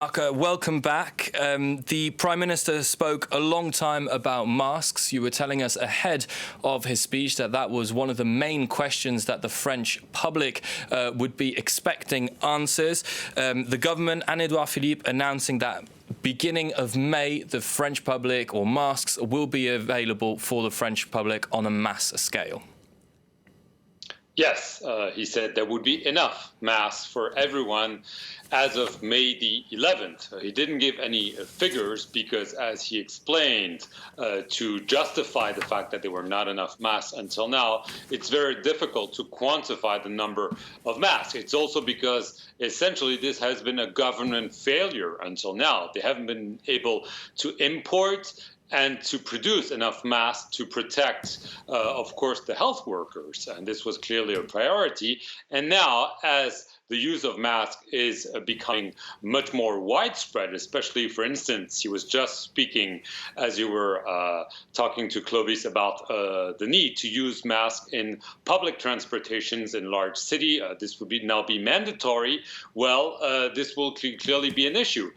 Marc, welcome back. The Prime Minister spoke a long time about masks. You were telling us ahead of his speech that was one of the main questions that the French public would be expecting answers. The government and Edouard Philippe announcing that beginning of May, the French public or masks will be available for the French public on a mass scale. Yes, he said there would be enough masks for everyone as of May the 11th. He didn't give any figures because, as he explained, to justify the fact that there were not enough masks until now, it's very difficult to quantify the number of masks. It's also because essentially this has been a government failure until now. They haven't been able to import and to produce enough masks to protect, of course, the health workers. And this was clearly a priority. And now, as the use of masks is becoming much more widespread, especially, for instance, he was just speaking, as you were talking to Clovis, about the need to use masks in public transportations in large cities. This would now be mandatory. Well, this will clearly be an issue.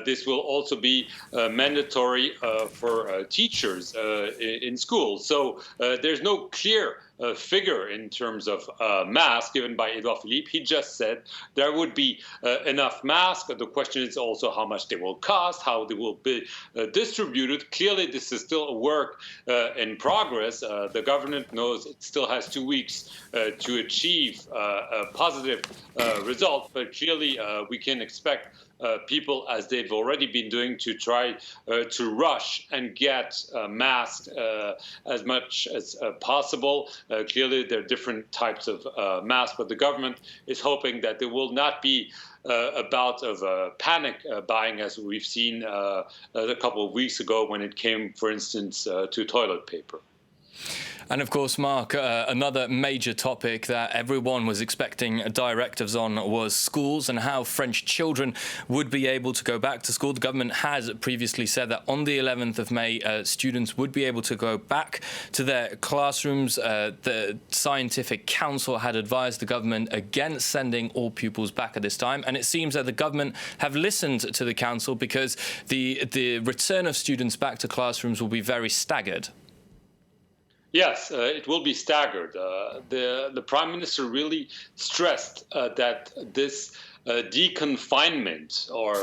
This will also be mandatory for teachers in schools. So there's no clear figure in terms of masks given by Edouard Philippe. He just said there would be enough masks. The question is also how much they will cost, how they will be distributed. Clearly, this is still a work in progress. The government knows it still has 2 weeks to achieve a positive result, but clearly we can expect people, as they've already been doing, to try to rush and get masked as much as possible. Clearly, there are different types of masks, but the government is hoping that there will not be a bout of panic buying, as we've seen a couple of weeks ago when it came, for instance, to toilet paper. And of course, Marc, another major topic that everyone was expecting directives on was schools and how French children would be able to go back to school. The government has previously said that on the 11th of May, students would be able to go back to their classrooms. The Scientific Council had advised the government against sending all pupils back at this time. And it seems that the government have listened to the council because the return of students back to classrooms will be very staggered. Yes, it will be staggered. The Prime Minister really stressed that this deconfinement or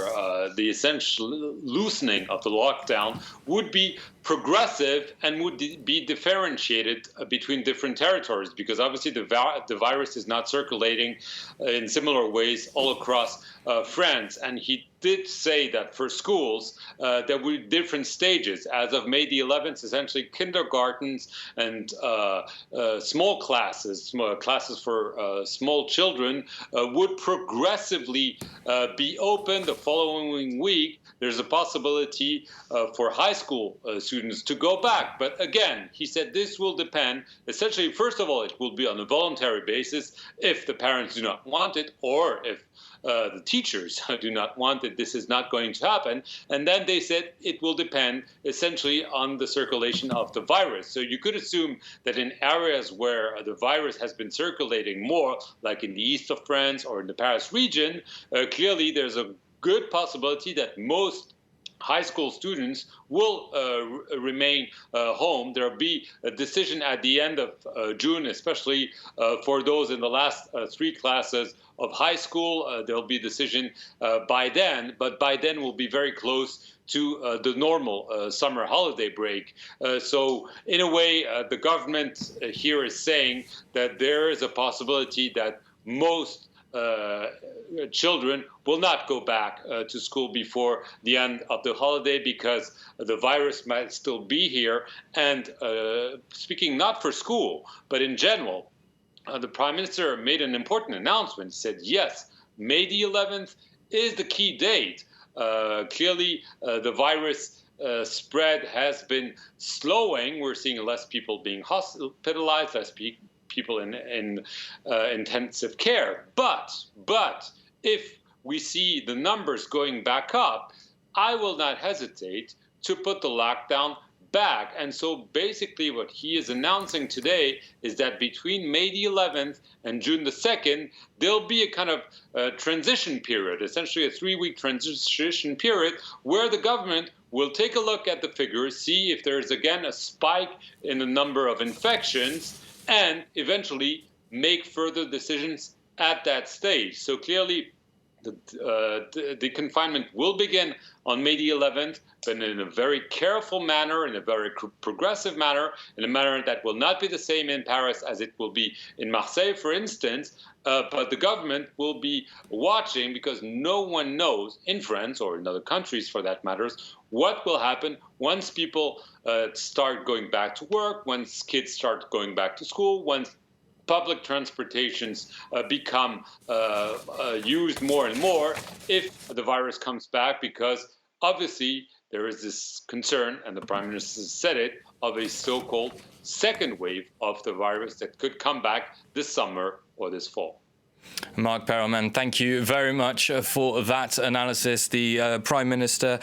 the essential loosening of the lockdown would be progressive and would be differentiated between different territories, because obviously the virus is not circulating in similar ways all across France. And he did say that for schools, there will be different stages. As of May the 11th, essentially kindergartens and small classes for small children would progressively be open. The following week, there's a possibility for high school students to go back. But again, he said this will depend. Essentially, first of all, it will be on a voluntary basis. If the parents do not want it, or if the teachers do not want it, this is not going to happen. And then they said it will depend essentially on the circulation of the virus. So you could assume that in areas where the virus has been circulating more, like in the east of France or in the Paris region, clearly there's a good possibility that most high school students will remain home. There will be a decision at the end of June, especially for those in the last 3 classes of high school. There will be a decision by then, but by then we'll be very close to the normal summer holiday break. So in a way, the government here is saying that there is a possibility that most children will not go back to school before the end of the holiday because the virus might still be here. And speaking not for school, but in general, the Prime Minister made an important announcement. He said, yes, May the 11th is the key date. Clearly, the virus spread has been slowing. We're seeing less people being hospitalized, less people in intensive care. But if we see the numbers going back up, I will not hesitate to put the lockdown back. And so basically what he is announcing today is that between May the 11th and June the 2nd, there'll be a kind of transition period, essentially a 3-week transition period, where the government will take a look at the figures, see if there's again a spike in the number of infections, and eventually make further decisions at that stage. So clearly, the confinement will begin on May the 11th, but in a very careful manner, in a very progressive manner, in a manner that will not be the same in Paris as it will be in Marseille, for instance. But the government will be watching, because no one knows, in France or in other countries for that matter, what will happen once people start going back to work, once kids start going back to school, once public transportations become used more and more, if the virus comes back, because obviously there is this concern, and the Prime Minister said it, of a so-called second wave of the virus that could come back this summer or this fall. Marc Perelman, thank you very much for that analysis. The Prime Minister